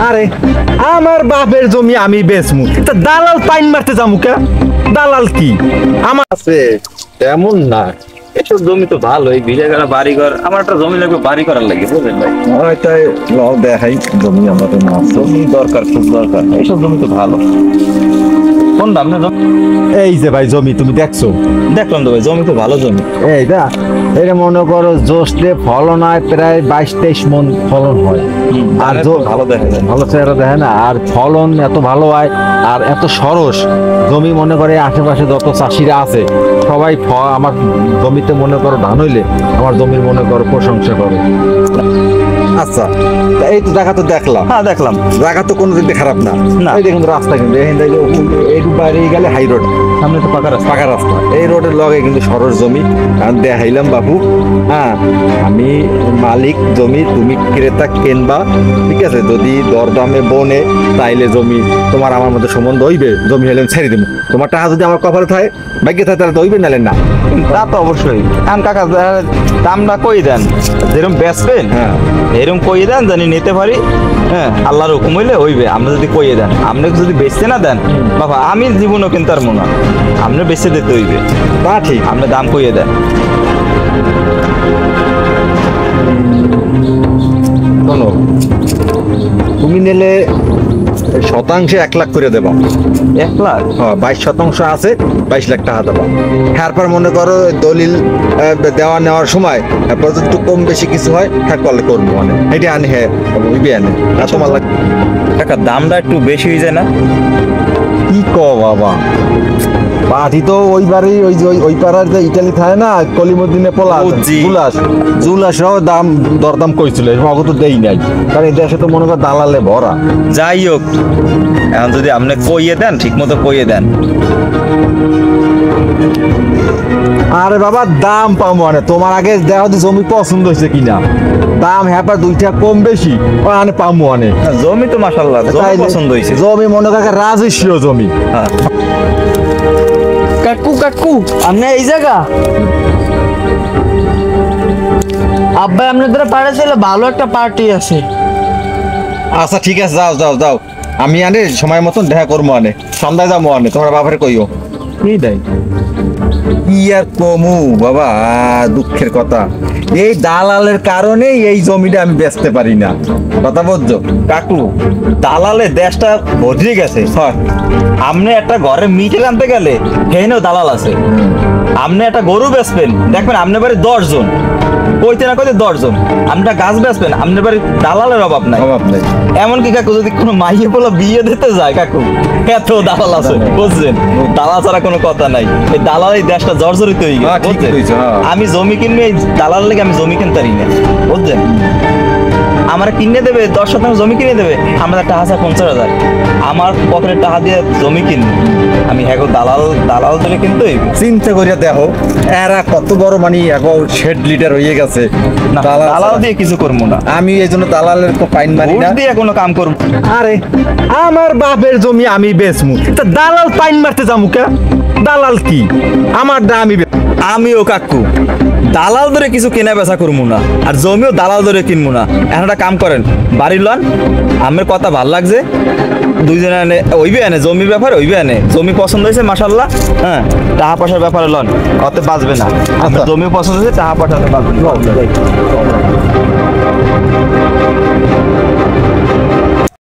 আরে আমার বাপের জমি আমি বেচমু, তা দালাল পাইন মারতে যামু কে? দালাল কি আমার আছে তেমন না, এসব জমি তো ভালোই, ভিড়ে গেলা বাড়ি ঘর। আমার একটা জমি লাগবে বাড়ি করার লাগে, বুঝলেন ভাই? ওইটাই লও দেখাই জমি আমাদের না আছে। জমি দরকার, খুব দরকার। এইসব জমি তো ভালো। কোন দাম না জমি? এই যে ভাই জমি তুমি দেখছো? দেখলাম তো ভাই, জমি তো ভালো জমি। এইটা এটা মনে করো জোসলে ফলন হয় প্রায় 22-23 মন ফলন হয়। আর ভালো দেখা যায়। ভালো চেহারা দেখে না, আর ফলন এত ভালো হয় আর এত সরস জমি। মনে করে আশেপাশে যত চাষিরা আছে সবাই আমার জমিতে মনে করো ধান হইলে আমার জমির মনে করো প্রশংসা করে। আচ্ছা, তা এই তো জায়গা তো দেখলাম। হ্যাঁ দেখলাম, জায়গা তো কোনো দিক দিয়ে খারাপ না। না। এই দেখুন রাস্তা, কিন্তু এখান থেকে একটু বাইরে গেলে হাই রোড, সামনে তো পাকা রাস্তা। পাকা রাস্তা। এই রোডের লগে কিন্তু সরস জমি। কারণ দেখাইলাম বাবু, হ্যাঁ আমি মালিক জমি, তুমি ক্রেতা কিনবা, ঠিক আছে? যদি দরদামে বনে তাইলে জমি তোমার আমার মধ্যে সম্বন্ধ হইবে, জমি হইলে ছেড়ে দেবো। তোমার টাকা যদি আমার কপালে থাকে, ভাগ্যে থাকে, তাহলে তো হইবে, নালে না। তা তো অবশ্যই। এখন কাকা দামটা কই দেন, যেরকম বেচবেন হ্যাঁ এরকম কই দেন, জানি নিতে পারি। হ্যাঁ, আল্লাহর হুকুম হইলে হইবে। আপনি যদি কইয়ে দেন, আপনি যদি বেচতে না দেন বাবা, আমি জীবনও কিন্তু আর মনে আপনি বেচতে দিতে হইবে। তা ঠিক। আপনি দাম কইয়ে দেন। শোনো, তুমি নিলে শতাংশে 1 লাখ করে দেবা। 1 লাখ? হ্যাঁ, 22% আছে, 22 লাখ টাকা দেবা। তারপর মনে করো দলিল দেওয়া নেওয়ার সময় একটু কম বেশি কিছু হয়, হ্যাঁ করলে করবো, মানে এটা আনি, হ্যাঁ ওইবে আনে। তোমার লাগে কাকা দামটা একটু বেশি হয়ে যায় না? কি ক বাবা, পাঠি তো ওইবারই ওই যে ওই পাড়ার যে ইটালি থাকে না, কলিমুদ্দিনে পোলা বুঝছি। জুলাসরাও দাম দরদাম কইছিল, অগত তো দেই নাই। কারণ এই দেশে তো মনে করো দালালে ভরা। যাই হোক, এখন যদি আপনি কইয়ে দেন, ঠিক মতো কইয়ে দেন। আরে বাবা দাম পাবো, মানে তোমার আগে দেখো যে জমি পছন্দ হয়েছে কিনা, দাম হ্যাপার 2 টাকা কম বেশি মানে পাবো, মানে জমি তো মাশাআল্লাহ জমি পছন্দ হয়েছে। জমি মনে কাকা রাজস্বীয় জমি। হ্যাঁ। কাকু কাকু আপনি এই জায়গা আব্বা আপনাদের পাঠাচ্ছিল, ভালো একটা পার্টি আছে। আচ্ছা ঠিক আছে, যাও যাও যাও, আমি আনে সময় মতন দেখা করবো, আনে সন্ধ্যায় যাবো, আনে তোমার বাপের কইও। কি দেয়? কি আর কমু বাবা, দুঃখের কথা, এই দালালের কারণে এই জমিটা আমি বেচতে পারি না, কথা বুঝছো? কাকু দালালে দেশটা বদলে গেছে। হয়। আপনি একটা ঘরে মিটেল আনতে গেলে হেনেও দালাল আছে। আপনি একটা গরু বেচবেন, দেখবেন আপনার বাড়ি 10 জন, কইতে না কইতে 10 জন। আপনি গাছ বেচবেন, আপনার বাড়ি দালালের অভাব নাই। অভাব নেই। এমনকি কাকু যদি কোনো মাইয়ে বলে বিয়ে দিতে যায়, কাকু এত দালাল আছে, বুঝছেন? দালাল ছাড়া কোনো কথা নাই। এই দালাল এই দেশটা জর্জরিত হয়ে হ্যাঁ, গেছে, ঠিক বুঝছেন? কইছো, হ্যাঁ। আমি জমি কিনবো, এই দালাল লেগে আমি জমি কিনতে পারি না, বুঝছেন? আমার কিনে দেবে 10% জমি কিনে দেবে, আমার একটা 50,000 আমার পকেটের টাকা দিয়ে জমি কিনবো। আমি হ্যাঁ দালাল ধরে কিনতে হইবে। চিন্তা করিয়া দেখো, এরা কত বড় মানে এখন শেড লিটার হয়ে গেছে। না, দালাল দিয়ে কিছু করবো না, আমি এই জন্য দালালের তো পাইন মারি ঘুষ না। দিয়ে কোনো কাম করবো। আরে আমার বাপের জমি আমি বেচমু, তা দালাল পাইন মারতে যামু কে? দালাল কি আমার দা আমি আমিও কাকু দালাল ধরে কিছু কেনা বেচা করবো না, আর জমিও দালাল ধরে কিনবো না। এখন একটা কাম করেন, বাড়ি লন, আমার কথা ভাল লাগছে, দুইজনে এনে ওইবে এনে জমির ব্যাপারে ওইবে এনে জমি পছন্দ হয়েছে মাশাল্লাহ। হ্যাঁ, টাকা পয়সার ব্যাপারে লন, অত বাঁচবে না। আপনার জমি পছন্দ হয়েছে, টাকা পয়সাতে বাঁচবে না।